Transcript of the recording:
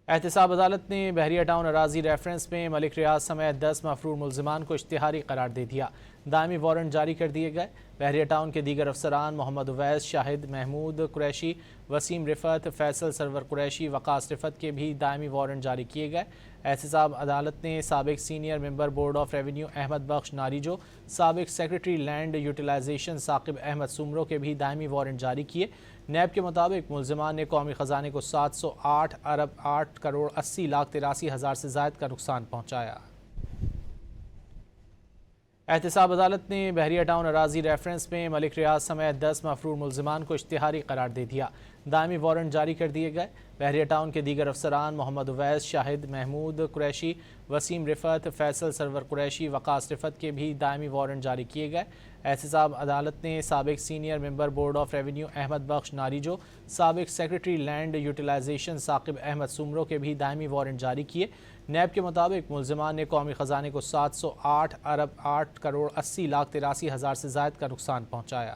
احتساب عدالت نے بحریہ ٹاؤن اراضی ریفرنس میں ملک ریاض سمیت 10 مفرور ملزمان کو اشتہاری قرار دے دیا۔ دائمی وارنٹ جاری کر دیے گئے۔ بحریہ ٹاؤن کے دیگر افسران محمد اویس، شاہد محمود قریشی، وسیم رفت، فیصل سرور قریشی، وقاص رفت کے بھی دائمی وارنٹ جاری کیے گئے۔ احتساب عدالت نے سابق senior member board of revenue Ahmed Bakhsh Narejo, سابق secretary land utilisation Saqib Ahmed Soomro کے بھی دائمی وارنٹ جاری کیے۔ نیب کے مطابق ملزمان نے قومی خزانے کو 708 ارب 8 کروڑ 80 لاکھ 83 ہزار سے زائد کا نقصان پہنچایا۔ احتساب عدالت نے بحریہ ٹاؤن اراضی ریفرنس میں ملک ریاض سمیت 10 مفرور ملزمان کو اشتہاری قرار دے دیا۔ دائمی وارنٹ جاری کر دیے گئے۔ بحریہ ٹاؤن کے دیگر افسران محمد اویس، شاہد محمود قریشی، وسیم رفت، فیصل سرور قریشی، وقاص رفت کے بھی دائمی وارنٹ جاری کیے گئے۔ احتساب عدالت نے سابق senior member board of revenue Ahmed Bakhsh Narejo, سابق secretary land utilisation Saqib Ahmed Soomro کے بھی دائمی وارنٹ جاری کیے۔ نیب کے مطابق ملزمان نے قومی خزانے کو 708 ارب 8 کروڑ 80 لاکھ 83 ہزار سے زائد کا نقصان پہنچایا۔